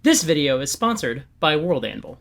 This video is sponsored by World Anvil.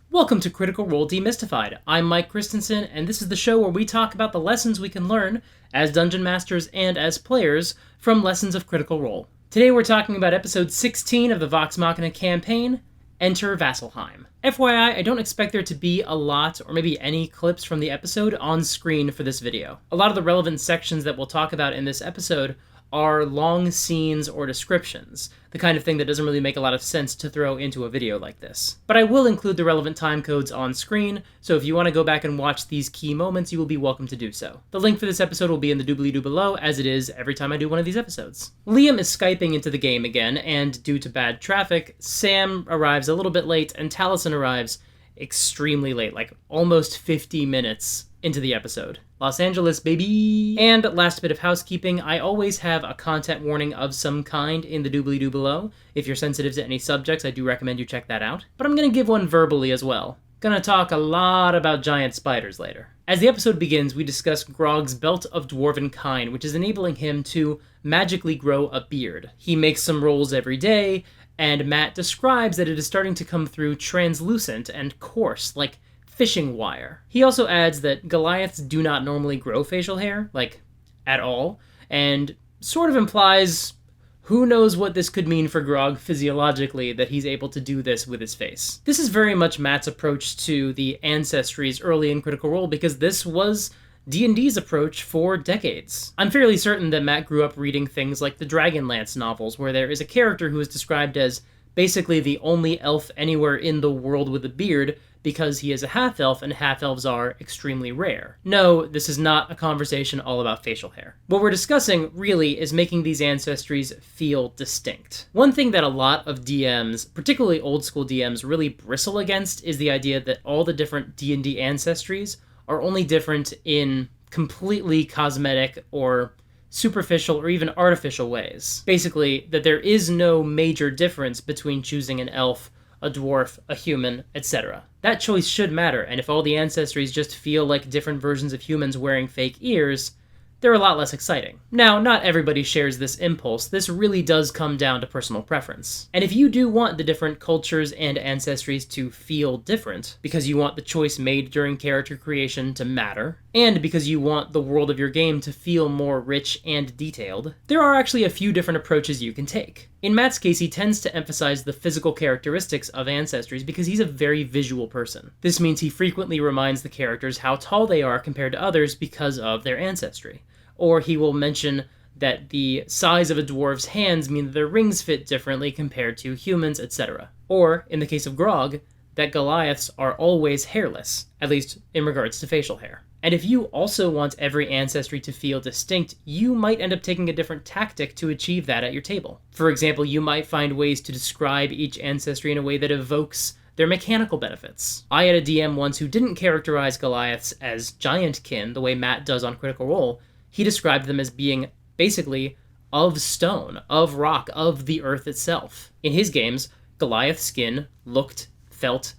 Welcome to Critical Role Demystified. I'm Mike Christensen, and this is the show where we talk about the lessons we can learn as Dungeon Masters and as players from Lessons of Critical Role. Today we're talking about episode 16 of the Vox Machina campaign, Enter Vasselheim. FYI, I don't expect there to be a lot, or maybe any clips from the episode on screen for this video. A lot of the relevant sections that we'll talk about in this episode are long scenes or descriptions, the kind of thing that doesn't really make a lot of sense to throw into a video like this. But I will include the relevant time codes on screen, so if you want to go back and watch these key moments, you will be welcome to do so. The link for this episode will be in the doobly-doo below, as it is every time I do one of these episodes. Liam is Skyping into the game again, and due to bad traffic, Sam arrives a little bit late, and Taliesin arrives extremely late, like almost 50 minutes into the episode. Los Angeles, baby! And last bit of housekeeping, I always have a content warning of some kind in the doobly-doo below. If you're sensitive to any subjects, I do recommend you check that out. But I'm gonna give one verbally as well. Gonna talk a lot about giant spiders later. As the episode begins, we discuss Grog's Belt of Dwarven Kine, which is enabling him to magically grow a beard. He makes some rolls every day, and Matt describes that it is starting to come through translucent and coarse, like fishing wire. He also adds that Goliaths do not normally grow facial hair, like, at all, and sort of implies who knows what this could mean for Grog physiologically that he's able to do this with his face. This is very much Matt's approach to the Ancestries early in Critical Role, because this was D&D's approach for decades. I'm fairly certain that Matt grew up reading things like the Dragonlance novels, where there is a character who is described as basically the only elf anywhere in the world with a beard, because he is a half-elf, and half-elves are extremely rare. No, this is not a conversation all about facial hair. What we're discussing, really, is making these ancestries feel distinct. One thing that a lot of DMs, particularly old-school DMs, really bristle against is the idea that all the different D&D ancestries are only different in completely cosmetic or superficial or even artificial ways. Basically, that there is no major difference between choosing an elf, a dwarf, a human, etc. That choice should matter, and if all the ancestries just feel like different versions of humans wearing fake ears, they're a lot less exciting. Now, not everybody shares this impulse. This really does come down to personal preference. And if you do want the different cultures and ancestries to feel different, because you want the choice made during character creation to matter, and because you want the world of your game to feel more rich and detailed, there are actually a few different approaches you can take. In Matt's case, he tends to emphasize the physical characteristics of ancestries because he's a very visual person. This means he frequently reminds the characters how tall they are compared to others because of their ancestry. Or he will mention that the size of a dwarf's hands mean that their rings fit differently compared to humans, etc. Or, in the case of Grog, that Goliaths are always hairless, at least in regards to facial hair. And if you also want every ancestry to feel distinct, you might end up taking a different tactic to achieve that at your table. For example, you might find ways to describe each ancestry in a way that evokes their mechanical benefits. I had a DM once who didn't characterize Goliaths as giantkin the way Matt does on Critical Role. He described them as being basically of stone, of rock, of the earth itself. In his games, Goliath's skin looked, felt,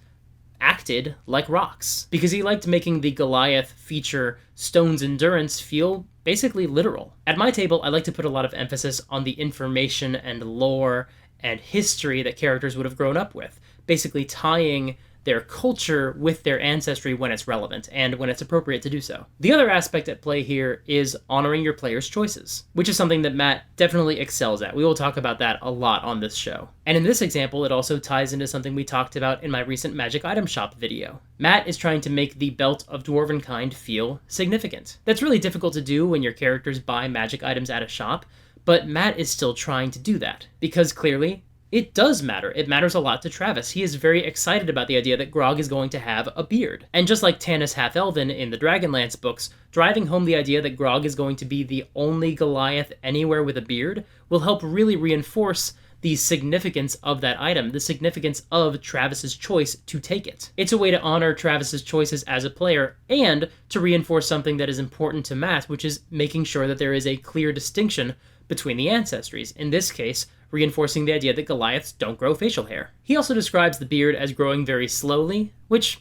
acted like rocks, because he liked making the Goliath feature Stone's endurance feel basically literal. At my table, I like to put a lot of emphasis on the information and lore and history that characters would have grown up with, basically tying their culture with their ancestry when it's relevant, and when it's appropriate to do so. The other aspect at play here is honoring your players' choices, which is something that Matt definitely excels at. We will talk about that a lot on this show. And in this example, it also ties into something we talked about in my recent Magic Item Shop video. Matt is trying to make the Belt of Dwarven Kine feel significant. That's really difficult to do when your characters buy magic items at a shop, but Matt is still trying to do that, because clearly, it does matter. It matters a lot to Travis. He is very excited about the idea that Grog is going to have a beard. And just like Tanis Half-Elven in the Dragonlance books, driving home the idea that Grog is going to be the only Goliath anywhere with a beard will help really reinforce the significance of that item, the significance of Travis's choice to take it. It's a way to honor Travis's choices as a player, and to reinforce something that is important to Matt, which is making sure that there is a clear distinction between the ancestries. In this case, reinforcing the idea that Goliaths don't grow facial hair. He also describes the beard as growing very slowly, which,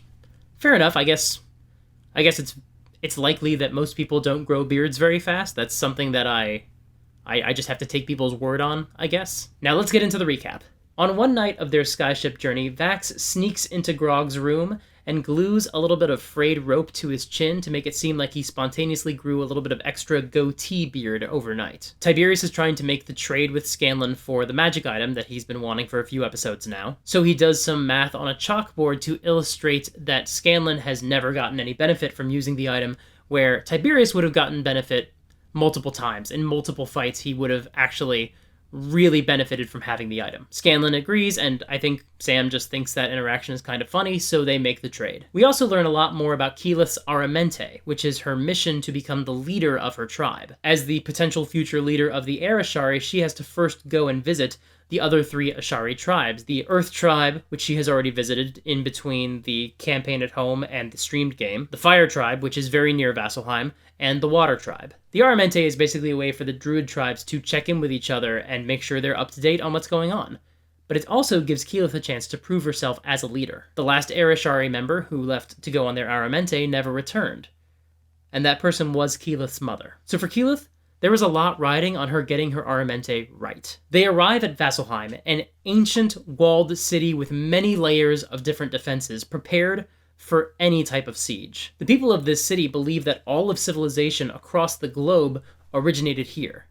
fair enough, I guess it's likely that most people don't grow beards very fast. That's something that I just have to take people's word on, I guess. Now let's get into the recap. On one night of their skyship journey, Vax sneaks into Grog's room and glues a little bit of frayed rope to his chin to make it seem like he spontaneously grew a little bit of extra goatee beard overnight. Tiberius is trying to make the trade with Scanlan for the magic item that he's been wanting for a few episodes now, so he does some math on a chalkboard to illustrate that Scanlan has never gotten any benefit from using the item, where Tiberius would have gotten benefit multiple times. In multiple fights, he would have actually really benefited from having the item. Scanlan agrees, and I think Sam just thinks that interaction is kind of funny, so they make the trade. We also learn a lot more about Keyleth's Aramente, which is her mission to become the leader of her tribe. As the potential future leader of the Air Ashari, she has to first go and visit the other 3 Ashari tribes. The Earth tribe, which she has already visited in between the campaign at home and the streamed game. The Fire tribe, which is very near Vasselheim. And the Water tribe. The Aramente is basically a way for the Druid tribes to check in with each other and make sure they're up to date on what's going on. But it also gives Keyleth a chance to prove herself as a leader. The last Air Ashari member who left to go on their Aramente never returned. And that person was Keyleth's mother. So for Keyleth, there was a lot riding on her getting her Aramente right. They arrive at Vasselheim, an ancient walled city with many layers of different defenses, prepared for any type of siege. The people of this city believe that all of civilization across the globe originated here.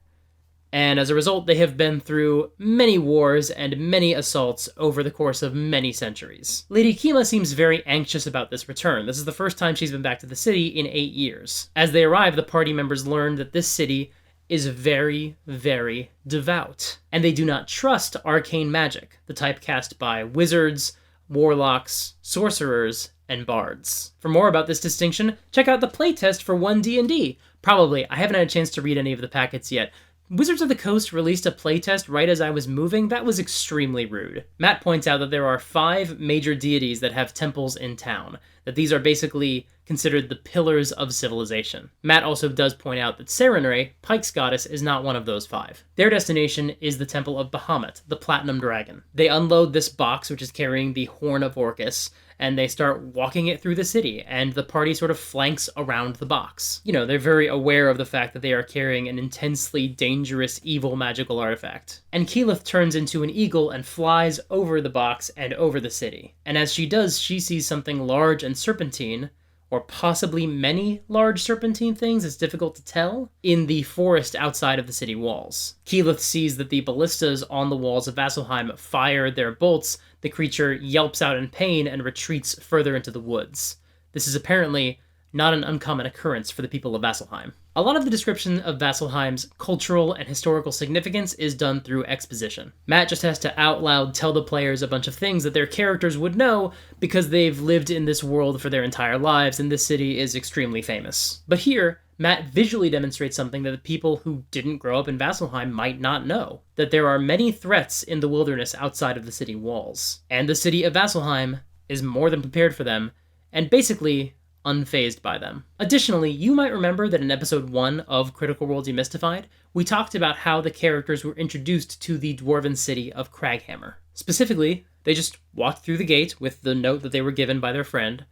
And as a result, they have been through many wars and many assaults over the course of many centuries. Lady Keyleth seems very anxious about this return. This is the first time she's been back to the city in 8 years. As they arrive, the party members learn that this city is very, very devout. And they do not trust arcane magic, the type cast by wizards, warlocks, sorcerers, and bards. For more about this distinction, check out the playtest for 1D&D. Probably. I haven't had a chance to read any of the packets yet. Wizards of the Coast released a playtest right as I was moving. That was extremely rude. Matt points out that there are 5 major deities that have temples in town, that these are basically considered the pillars of civilization. Matt also does point out that Serenray, Pike's goddess, is not one of those 5. Their destination is the Temple of Bahamut, the Platinum Dragon. They unload this box, which is carrying the Horn of Orcus, and they start walking it through the city, and the party sort of flanks around the box. You know, they're very aware of the fact that they are carrying an intensely dangerous, evil magical artifact. And Keyleth turns into an eagle and flies over the box and over the city. And as she does, she sees something large and serpentine, or possibly many large serpentine things, it's difficult to tell, in the forest outside of the city walls. Keyleth sees that the ballistas on the walls of Vasselheim fire their bolts. The creature yelps out in pain and retreats further into the woods. This is apparently not an uncommon occurrence for the people of Vasselheim. A lot of the description of Vasselheim's cultural and historical significance is done through exposition. Matt just has to out loud tell the players a bunch of things that their characters would know because they've lived in this world for their entire lives and this city is extremely famous. But here, Matt visually demonstrates something that the people who didn't grow up in Vasselheim might not know. That there are many threats in the wilderness outside of the city walls. And the city of Vasselheim is more than prepared for them, and basically unfazed by them. Additionally, you might remember that in episode 1 of Critical Role Demystified, we talked about how the characters were introduced to the dwarven city of Craghammer. Specifically, they just walked through the gate with the note that they were given by their friend,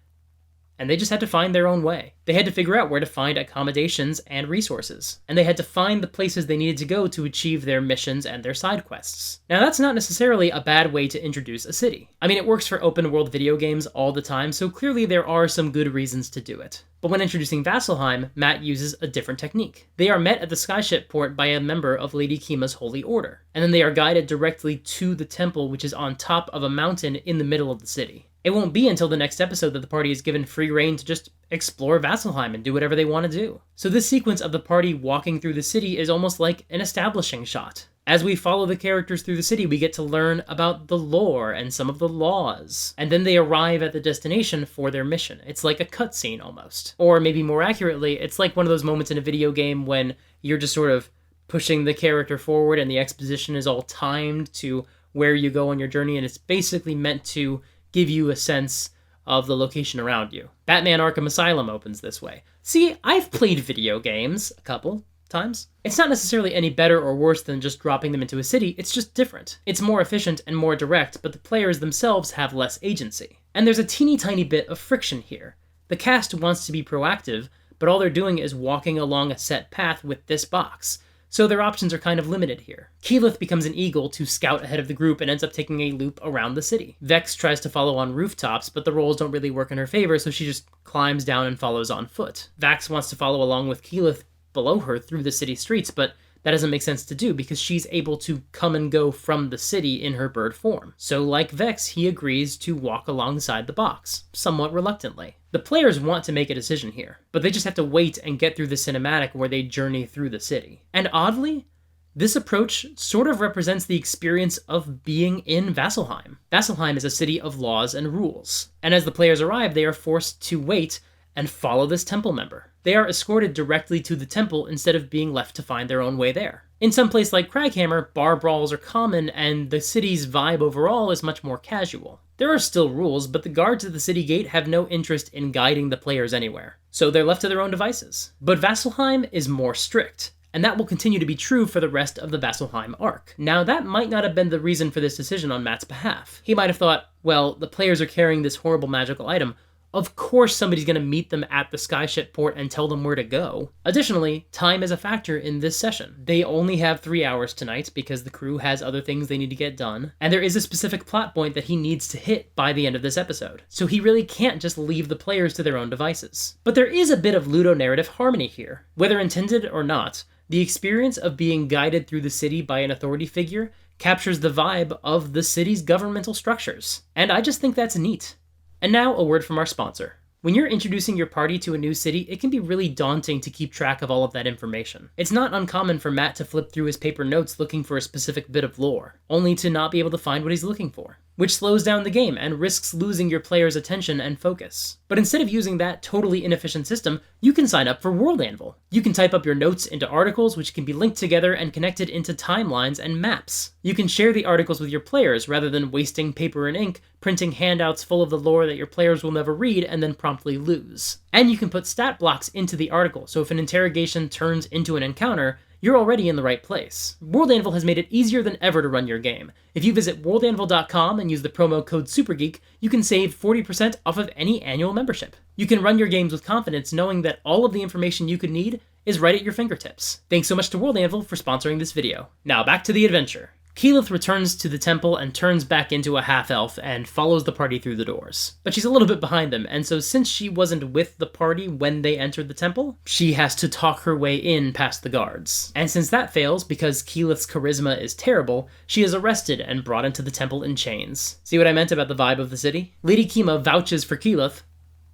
and they just had to find their own way. They had to figure out where to find accommodations and resources, and they had to find the places they needed to go to achieve their missions and their side quests. Now, that's not necessarily a bad way to introduce a city. I mean, it works for open-world video games all the time, so clearly there are some good reasons to do it. But when introducing Vasselheim, Matt uses a different technique. They are met at the skyship port by a member of Lady Kima's Holy Order, and then they are guided directly to the temple, which is on top of a mountain in the middle of the city. It won't be until the next episode that the party is given free rein to just explore Vasselheim and do whatever they want to do. So this sequence of the party walking through the city is almost like an establishing shot. As we follow the characters through the city, we get to learn about the lore and some of the laws. And then they arrive at the destination for their mission. It's like a cutscene almost. Or maybe more accurately, it's like one of those moments in a video game when you're just sort of pushing the character forward and the exposition is all timed to where you go on your journey, and it's basically meant to give you a sense of the location around you. Batman Arkham Asylum opens this way. See, I've played video games a couple times. It's not necessarily any better or worse than just dropping them into a city, it's just different. It's more efficient and more direct, but the players themselves have less agency. And there's a teeny tiny bit of friction here. The cast wants to be proactive, but all they're doing is walking along a set path with this box. so their options are kind of limited here. Keyleth becomes an eagle to scout ahead of the group and ends up taking a loop around the city. Vex tries to follow on rooftops, but the rolls don't really work in her favor, so she just climbs down and follows on foot. Vax wants to follow along with Keyleth below her through the city streets, but that doesn't make sense to do because she's able to come and go from the city in her bird form. So like Vex, he agrees to walk alongside the box, somewhat reluctantly. The players want to make a decision here, but they just have to wait and get through the cinematic where they journey through the city. And oddly, this approach sort of represents the experience of being in Vasselheim. Vasselheim is a city of laws and rules, and as the players arrive, they are forced to wait and follow this temple member. They are escorted directly to the temple instead of being left to find their own way there. In some place like Craghammer, bar brawls are common and the city's vibe overall is much more casual. There are still rules, but the guards at the city gate have no interest in guiding the players anywhere, so they're left to their own devices. But Vasselheim is more strict, and that will continue to be true for the rest of the Vasselheim arc. Now, that might not have been the reason for this decision on Matt's behalf. He might have thought, well, the players are carrying this horrible magical item. Of course somebody's going to meet them at the skyship port and tell them where to go. Additionally, time is a factor in this session. They only have 3 hours tonight because the crew has other things they need to get done, and there is a specific plot point that he needs to hit by the end of this episode. So he really can't just leave the players to their own devices. But there is a bit of ludonarrative harmony here. Whether intended or not, the experience of being guided through the city by an authority figure captures the vibe of the city's governmental structures. And I just think that's neat. And now, a word from our sponsor. When you're introducing your party to a new city, it can be really daunting to keep track of all of that information. It's not uncommon for Matt to flip through his paper notes looking for a specific bit of lore, only to not be able to find what he's looking for, which slows down the game and risks losing your players' attention and focus. But instead of using that totally inefficient system, you can sign up for World Anvil. You can type up your notes into articles which can be linked together and connected into timelines and maps. You can share the articles with your players rather than wasting paper and ink, printing handouts full of the lore that your players will never read and then promptly lose. And you can put stat blocks into the article, so if an interrogation turns into an encounter, you're already in the right place. World Anvil has made it easier than ever to run your game. If you visit worldanvil.com and use the promo code SUPERGEEK, you can save 40% off of any annual membership. You can run your games with confidence knowing that all of the information you could need is right at your fingertips. Thanks so much to World Anvil for sponsoring this video. Now back to the adventure. Keyleth returns to the temple and turns back into a half-elf and follows the party through the doors. But she's a little bit behind them, and so since she wasn't with the party when they entered the temple, she has to talk her way in past the guards. And since that fails, because Keyleth's charisma is terrible, she is arrested and brought into the temple in chains. See what I meant about the vibe of the city? Lady Kima vouches for Keyleth,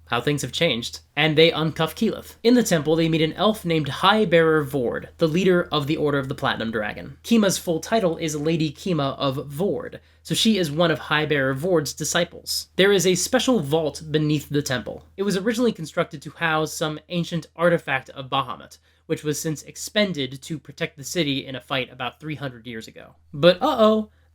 how things have changed, and they uncuff Keyleth. In the temple, they meet an elf named High Bearer Vord, the leader of the Order of the Platinum Dragon. Kima's full title is Lady Kima of Vord, so she is one of High Bearer Vord's disciples. There is a special vault beneath the temple. It was originally constructed to house some ancient artifact of Bahamut, which was since expended to protect the city in a fight about 300 years ago. But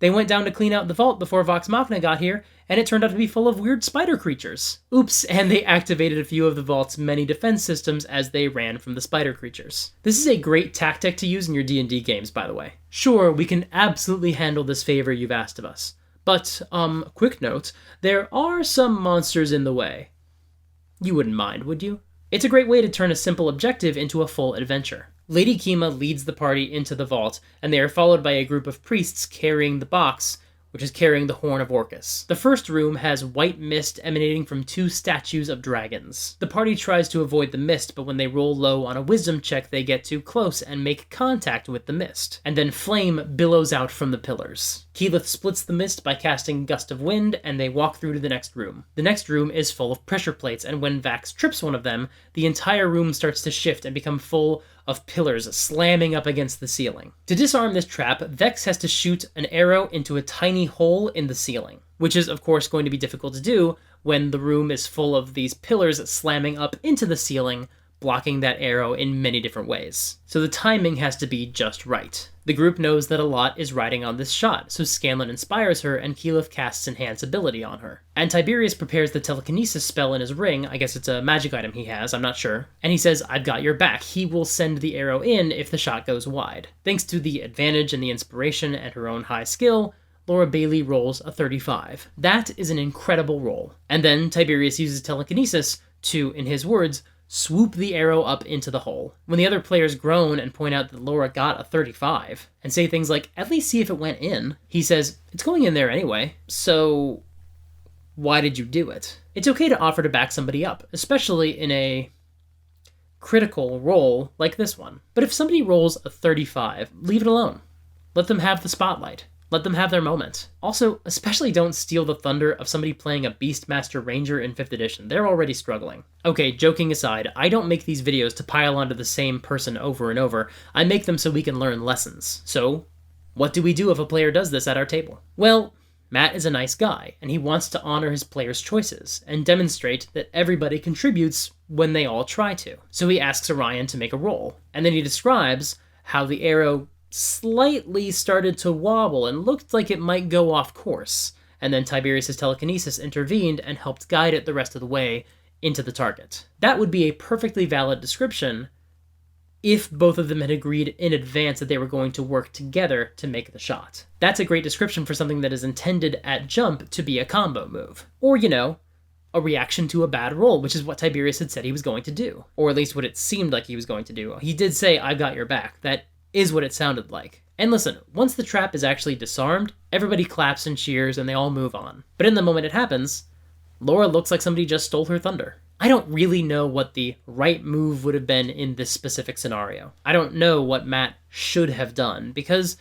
they went down to clean out the vault before Vox Machina got here, and it turned out to be full of weird spider creatures. Oops, and they activated a few of the vault's many defense systems as they ran from the spider creatures. This is a great tactic to use in your D&D games, by the way. Sure, we can absolutely handle this favor you've asked of us. But, quick note, there are some monsters in the way. You wouldn't mind, would you? It's a great way to turn a simple objective into a full adventure. Lady Kima leads the party into the vault, and they are followed by a group of priests carrying the box, which is carrying the Horn of Orcus. The first room has white mist emanating from 2 statues of dragons. The party tries to avoid the mist, but when they roll low on a wisdom check, they get too close and make contact with the mist. And then flame billows out from the pillars. Keyleth splits the mist by casting Gust of Wind, and they walk through to the next room. The next room is full of pressure plates, and when Vax trips one of them, the entire room starts to shift and become full of pillars slamming up against the ceiling. To disarm this trap, Vex has to shoot an arrow into a tiny hole in the ceiling, which is of course going to be difficult to do when the room is full of these pillars slamming up into the ceiling, blocking that arrow in many different ways. So the timing has to be just right. The group knows that a lot is riding on this shot, so Scanlan inspires her and Keyleth casts Enhance ability on her. And Tiberius prepares the Telekinesis spell in his ring, I guess it's a magic item he has, I'm not sure, and he says, "I've got your back." He will send the arrow in if the shot goes wide. Thanks to the advantage and the inspiration and her own high skill, Laura Bailey rolls a 35. That is an incredible roll. And then Tiberius uses Telekinesis to, in his words, swoop the arrow up into the hole. When the other players groan and point out that Laura got a 35, and say things like, at least see if it went in, he says, it's going in there anyway, so why did you do it? It's okay to offer to back somebody up, especially in a critical roll like this one. But if somebody rolls a 35, leave it alone. Let them have the spotlight. Let them have their moment. Also, especially don't steal the thunder of somebody playing a Beastmaster Ranger in 5th edition. They're already struggling. Okay, joking aside, I don't make these videos to pile onto the same person over and over. I make them so we can learn lessons. So, what do we do if a player does this at our table? Well, Matt is a nice guy, and he wants to honor his players' choices, and demonstrate that everybody contributes when they all try to. So he asks Orion to make a roll, and then he describes how the arrow slightly started to wobble and looked like it might go off course, and then Tiberius' telekinesis intervened and helped guide it the rest of the way into the target. That would be a perfectly valid description if both of them had agreed in advance that they were going to work together to make the shot. That's a great description for something that is intended at jump to be a combo move. Or, a reaction to a bad roll, which is what Tiberius had said he was going to do. Or at least what it seemed like he was going to do. He did say, I've got your back. That is what it sounded like. And listen, once the trap is actually disarmed, everybody claps and cheers and they all move on. But in the moment it happens, Laura looks like somebody just stole her thunder. I don't really know what the right move would have been in this specific scenario. I don't know what Matt should have done, because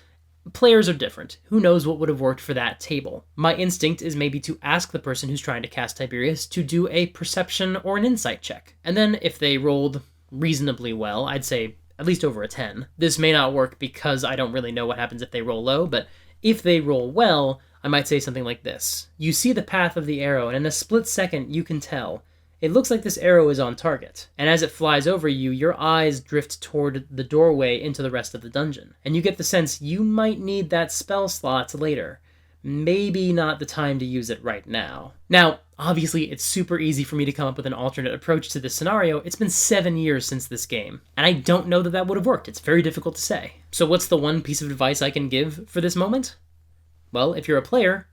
players are different. Who knows what would have worked for that table? My instinct is maybe to ask the person who's trying to cast Tiberius to do a perception or an insight check. And then if they rolled reasonably well, I'd say at least over a 10. This may not work because I don't really know what happens if they roll low, but if they roll well, I might say something like this. You see the path of the arrow, and in a split second you can tell. It looks like this arrow is on target, and as it flies over you, your eyes drift toward the doorway into the rest of the dungeon, and you get the sense you might need that spell slot later. Maybe not the time to use it right now. Now, obviously, it's super easy for me to come up with an alternate approach to this scenario. It's been 7 years since this game, and I don't know that that would have worked. It's very difficult to say. So what's the one piece of advice I can give for this moment? Well, if you're a player,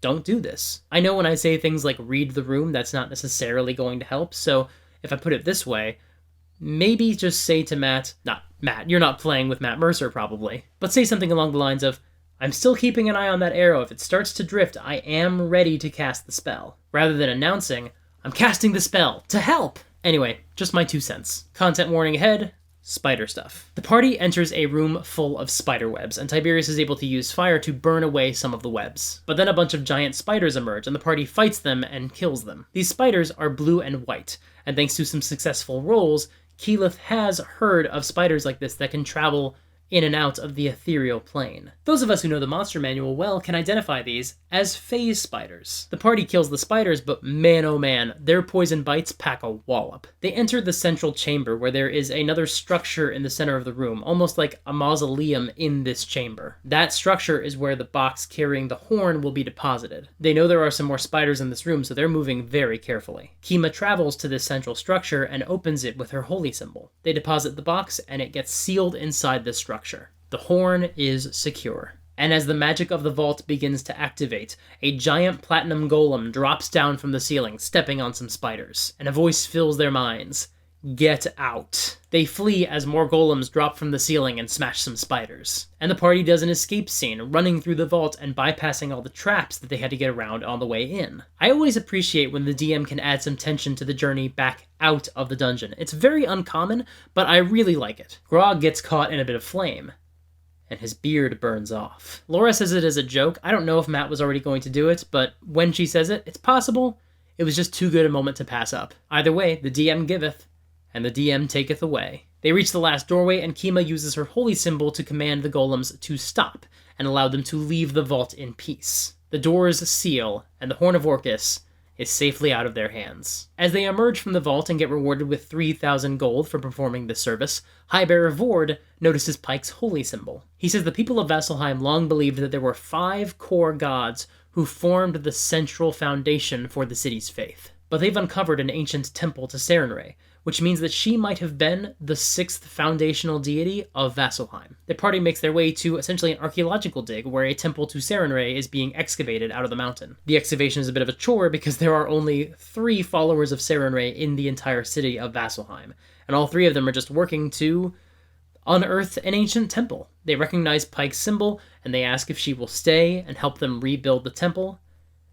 don't do this. I know when I say things like read the room, that's not necessarily going to help, so if I put it this way, maybe just say to Matt, not Matt, you're not playing with Matt Mercer probably, but say something along the lines of, I'm still keeping an eye on that arrow. If it starts to drift, I am ready to cast the spell. Rather than announcing, I'm casting the spell to help. Anyway, just my 2 cents. Content warning ahead, spider stuff. The party enters a room full of spider webs, and Tiberius is able to use fire to burn away some of the webs. But then a bunch of giant spiders emerge, and the party fights them and kills them. These spiders are blue and white, and thanks to some successful rolls, Keyleth has heard of spiders like this that can travel in and out of the ethereal plane. Those of us who know the monster manual well can identify these as phase spiders. The party kills the spiders, but man oh man, their poison bites pack a wallop. They enter the central chamber where there is another structure in the center of the room, almost like a mausoleum in this chamber. That structure is where the box carrying the horn will be deposited. They know there are some more spiders in this room, so they're moving very carefully. Kima travels to this central structure and opens it with her holy symbol. They deposit the box and it gets sealed inside this structure. The horn is secure. And as the magic of the vault begins to activate, a giant platinum golem drops down from the ceiling, stepping on some spiders. And a voice fills their minds. Get out. They flee as more golems drop from the ceiling and smash some spiders. And the party does an escape scene, running through the vault and bypassing all the traps that they had to get around on the way in. I always appreciate when the DM can add some tension to the journey back out of the dungeon. It's very uncommon, but I really like it. Grog gets caught in a bit of flame, and his beard burns off. Laura says it as a joke. I don't know if Matt was already going to do it, but when she says it, it's possible. It was just too good a moment to pass up. Either way, the DM giveth, and the DM taketh away. They reach the last doorway, and Kima uses her holy symbol to command the golems to stop, and allow them to leave the vault in peace. The doors seal, and the Horn of Orcus is safely out of their hands. As they emerge from the vault and get rewarded with 3,000 gold for performing this service, Highbearer Vord notices Pike's holy symbol. He says the people of Vasselheim long believed that there were 5 core gods who formed the central foundation for the city's faith. But they've uncovered an ancient temple to Sarenrae, which means that she might have been the 6th foundational deity of Vasselheim. The party makes their way to essentially an archaeological dig where a temple to Sarenrae is being excavated out of the mountain. The excavation is a bit of a chore because there are only 3 followers of Sarenrae in the entire city of Vasselheim, and all 3 of them are just working to unearth an ancient temple. They recognize Pike's symbol, and they ask if she will stay and help them rebuild the temple,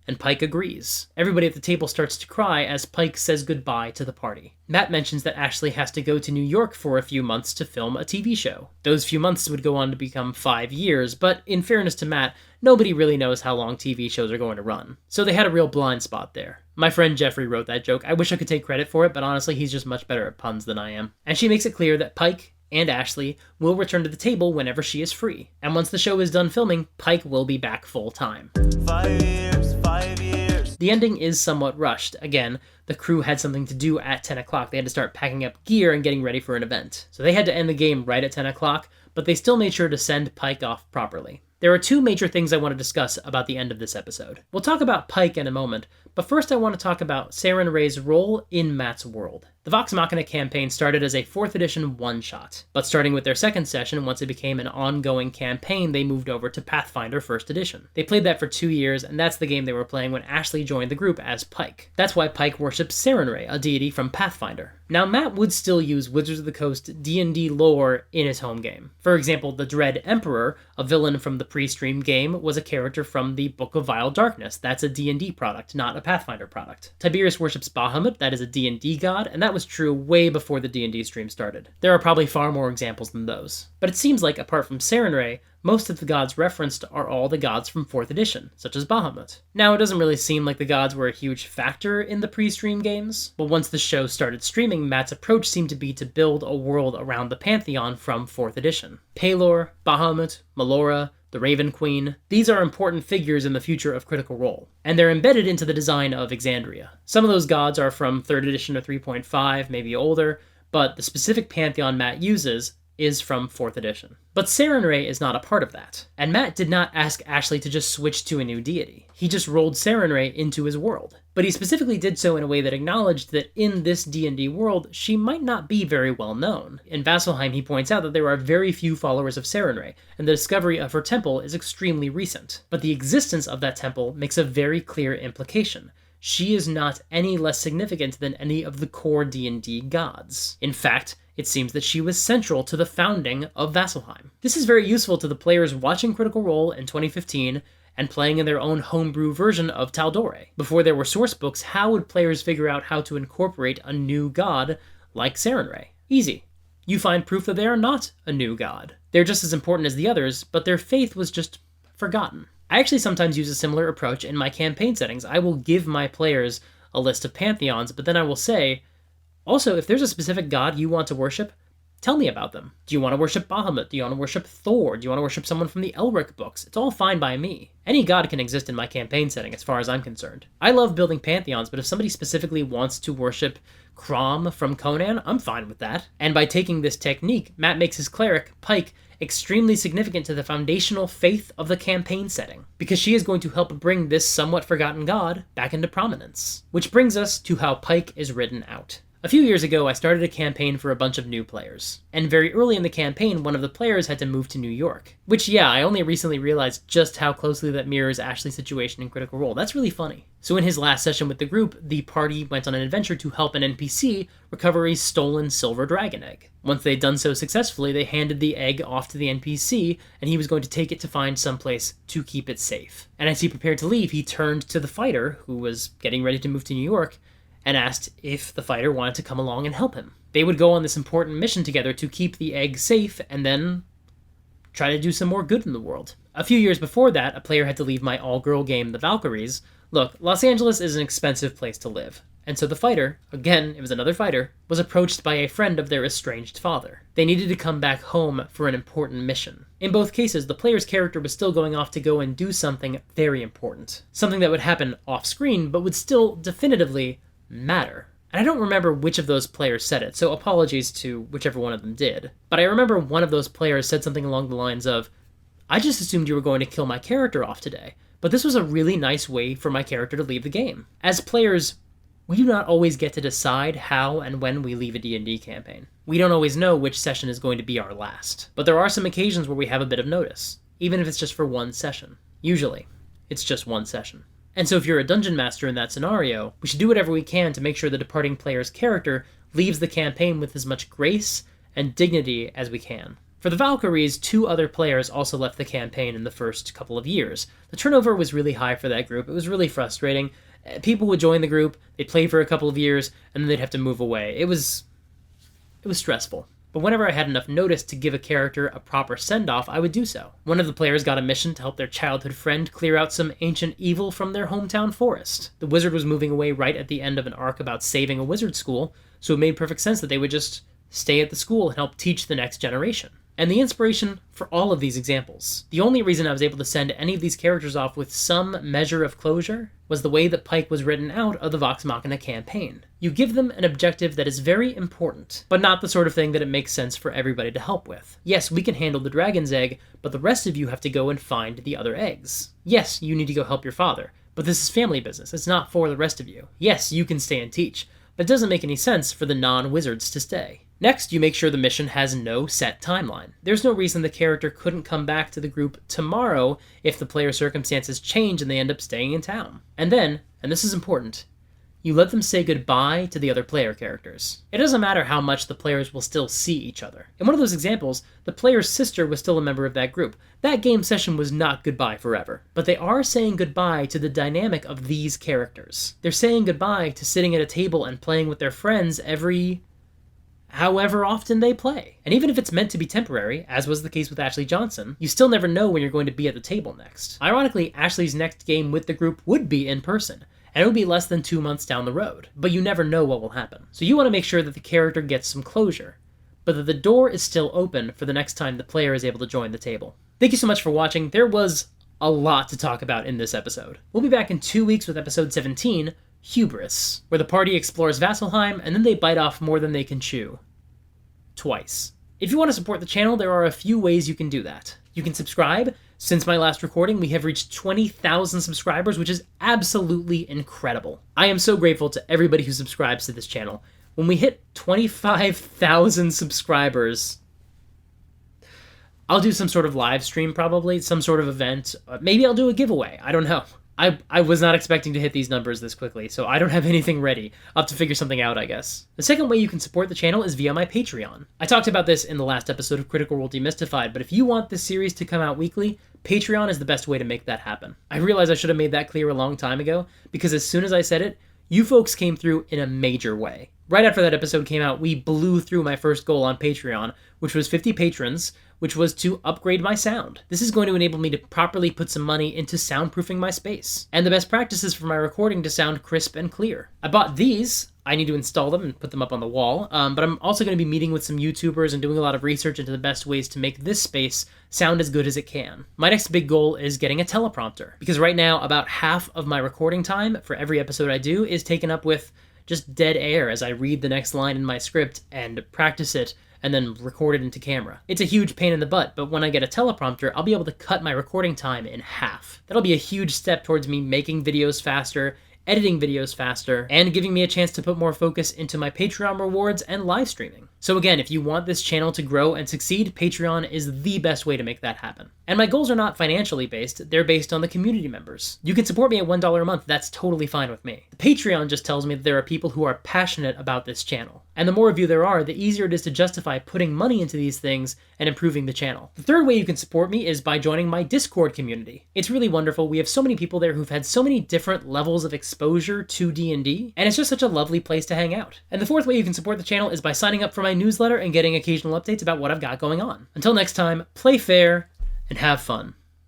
and Pike agrees. Everybody at the table starts to cry as Pike says goodbye to the party. Matt mentions that Ashley has to go to New York for a few months to film a TV show. Those few months would go on to become 5 years, but in fairness to Matt, nobody really knows how long TV shows are going to run. So they had a real blind spot there. My friend Jeffrey wrote that joke. I wish I could take credit for it, but honestly, he's just much better at puns than I am. And she makes it clear that Pike and Ashley will return to the table whenever she is free. And once the show is done filming, Pike will be back full time. 5 years. The ending is somewhat rushed. Again, the crew had something to do at 10 o'clock. They had to start packing up gear and getting ready for an event. So they had to end the game right at 10 o'clock, but they still made sure to send Pike off properly. There are 2 major things I want to discuss about the end of this episode. We'll talk about Pike in a moment, but first I want to talk about Sarenrae's role in Matt's world. The Vox Machina campaign started as a 4th edition one-shot, but starting with their 2nd session, once it became an ongoing campaign, they moved over to Pathfinder 1st edition. They played that for 2 years, and that's the game they were playing when Ashley joined the group as Pike. That's why Pike worships Sarenrae, a deity from Pathfinder. Now, Matt would still use Wizards of the Coast D&D lore in his home game. For example, the Dread Emperor, a villain from the pre-stream game, was a character from the Book of Vile Darkness. That's a D&D product, not a Pathfinder product. Tiberius worships Bahamut, that is a D&D god, and that was true way before the D&D stream started. There are probably far more examples than those. But it seems like, apart from Sarenrae, most of the gods referenced are all the gods from 4th edition, such as Bahamut. Now, it doesn't really seem like the gods were a huge factor in the pre-stream games, but once the show started streaming, Matt's approach seemed to be to build a world around the pantheon from 4th edition. Pelor, Bahamut, Melora, the Raven Queen, these are important figures in the future of Critical Role, and they're embedded into the design of Exandria. Some of those gods are from 3rd edition or 3.5, maybe older, but the specific pantheon Matt uses is from 4th edition. But Sarenrae is not a part of that, and Matt did not ask Ashley to just switch to a new deity. He just rolled Sarenrae into his world. But he specifically did so in a way that acknowledged that in this D&D world, she might not be very well known. In Vasselheim, he points out that there are very few followers of Sarenrae, and the discovery of her temple is extremely recent. But the existence of that temple makes a very clear implication. She is not any less significant than any of the core D&D gods. In fact, it seems that she was central to the founding of Vasselheim. This is very useful to the players watching Critical Role in 2015 and playing in their own homebrew version of Tal'Dorei. Before there were source books, how would players figure out how to incorporate a new god like Sarenrae? Easy. You find proof that they are not a new god. They're just as important as the others, but their faith was just forgotten. I actually sometimes use a similar approach in my campaign settings. I will give my players a list of pantheons, but then I will say, also, if there's a specific god you want to worship, tell me about them. Do you want to worship Bahamut? Do you want to worship Thor? Do you want to worship someone from the Elric books? It's all fine by me. Any god can exist in my campaign setting as far as I'm concerned. I love building pantheons, but if somebody specifically wants to worship Crom from Conan, I'm fine with that. And by taking this technique, Matt makes his cleric, Pike, extremely significant to the foundational faith of the campaign setting, because she is going to help bring this somewhat forgotten god back into prominence. Which brings us to how Pike is written out. A few years ago, I started a campaign for a bunch of new players, and very early in the campaign, one of the players had to move to New York. Which, yeah, I only recently realized just how closely that mirrors Ashley's situation in Critical Role. That's really funny. So in his last session with the group, the party went on an adventure to help an NPC recover a stolen silver dragon egg. Once they'd done so successfully, they handed the egg off to the NPC, and he was going to take it to find someplace to keep it safe. And as he prepared to leave, he turned to the fighter, who was getting ready to move to New York, and asked if the fighter wanted to come along and help him. They would go on this important mission together to keep the egg safe and then try to do some more good in the world. A few years before that, a player had to leave my all-girl game, The Valkyries. Look, Los Angeles is an expensive place to live, and so the fighter, again, it was another fighter, was approached by a friend of their estranged father. They needed to come back home for an important mission. In both cases, the player's character was still going off to go and do something very important. Something that would happen off-screen, but would still definitively matter. And I don't remember which of those players said it, so apologies to whichever one of them did. But I remember one of those players said something along the lines of, I just assumed you were going to kill my character off today, but this was a really nice way for my character to leave the game. As players, We do not always get to decide how and when we leave a D&D campaign. We don't always know which session is going to be our last. But there are some occasions where we have a bit of notice, even if it's just for one session. Usually, it's just one session. And so if you're a dungeon master in that scenario, we should do whatever we can to make sure the departing player's character leaves the campaign with as much grace and dignity as we can. For the Valkyries, 2 other players also left the campaign in the first couple of years. The turnover was really high for that group. It was really frustrating. People would join the group, they'd play for a couple of years, and then they'd have to move away. It was stressful. But whenever I had enough notice to give a character a proper send-off, I would do so. One of the players got a mission to help their childhood friend clear out some ancient evil from their hometown forest. The wizard was moving away right at the end of an arc about saving a wizard school, so it made perfect sense that they would just stay at the school and help teach the next generation. And the inspiration for all of these examples, the only reason I was able to send any of these characters off with some measure of closure was the way that Pike was written out of the Vox Machina campaign. You give them an objective that is very important, but not the sort of thing that it makes sense for everybody to help with. Yes, we can handle the dragon's egg, but the rest of you have to go and find the other eggs. Yes, you need to go help your father, but this is family business. It's not for the rest of you. Yes, you can stay and teach, but it doesn't make any sense for the non-wizards to stay. Next, you make sure the mission has no set timeline. There's no reason the character couldn't come back to the group tomorrow if the player's circumstances change and they end up staying in town. And then, and this is important, you let them say goodbye to the other player characters. It doesn't matter how much the players will still see each other. In one of those examples, the player's sister was still a member of that group. That game session was not goodbye forever. But they are saying goodbye to the dynamic of these characters. They're saying goodbye to sitting at a table and playing with their friends however often they play. And even if it's meant to be temporary, as was the case with Ashley Johnson, you still never know when you're going to be at the table next. Ironically, Ashley's next game with the group would be in person, and it would be less than 2 months down the road, but you never know what will happen. So you want to make sure that the character gets some closure, but that the door is still open for the next time the player is able to join the table. Thank you so much for watching. There was a lot to talk about in this episode. We'll be back in 2 weeks with episode 17, Hubris, where the party explores Vasselheim and then they bite off more than they can chew. Twice. If you want to support the channel, there are a few ways you can do that. You can subscribe. Since my last recording, we have reached 20,000 subscribers, which is absolutely incredible. I am so grateful to everybody who subscribes to this channel. When we hit 25,000 subscribers, I'll do some sort of live stream probably, some sort of event. Maybe I'll do a giveaway. I don't know. I was not expecting to hit these numbers this quickly, so I don't have anything ready. I'll have to figure something out, I guess. The second way you can support the channel is via my Patreon. I talked about this in the last episode of Critical Role Demystified, but if you want this series to come out weekly, Patreon is the best way to make that happen. I realize I should have made that clear a long time ago, because as soon as I said it, you folks came through in a major way. Right after that episode came out, we blew through my first goal on Patreon, which was 50 patrons, which was to upgrade my sound. This is going to enable me to properly put some money into soundproofing my space, and the best practices for my recording to sound crisp and clear. I bought these. I need to install them and put them up on the wall, but I'm also going to be meeting with some YouTubers and doing a lot of research into the best ways to make this space sound as good as it can. My next big goal is getting a teleprompter, because right now about half of my recording time for every episode I do is taken up with just dead air as I read the next line in my script and practice it and then record it into camera. It's a huge pain in the butt, but when I get a teleprompter, I'll be able to cut my recording time in half. That'll be a huge step towards me making videos faster, editing videos faster, and giving me a chance to put more focus into my Patreon rewards and live streaming. So again, if you want this channel to grow and succeed, Patreon is the best way to make that happen. And my goals are not financially based, they're based on the community members. You can support me at $1 a month, that's totally fine with me. The Patreon just tells me that there are people who are passionate about this channel. And the more of you there are, the easier it is to justify putting money into these things and improving the channel. The third way you can support me is by joining my Discord community. It's really wonderful. We have so many people there who've had so many different levels of exposure to D&D, and it's just such a lovely place to hang out. And the fourth way you can support the channel is by signing up for my newsletter and getting occasional updates about what I've got going on. Until next time, play fair and have fun.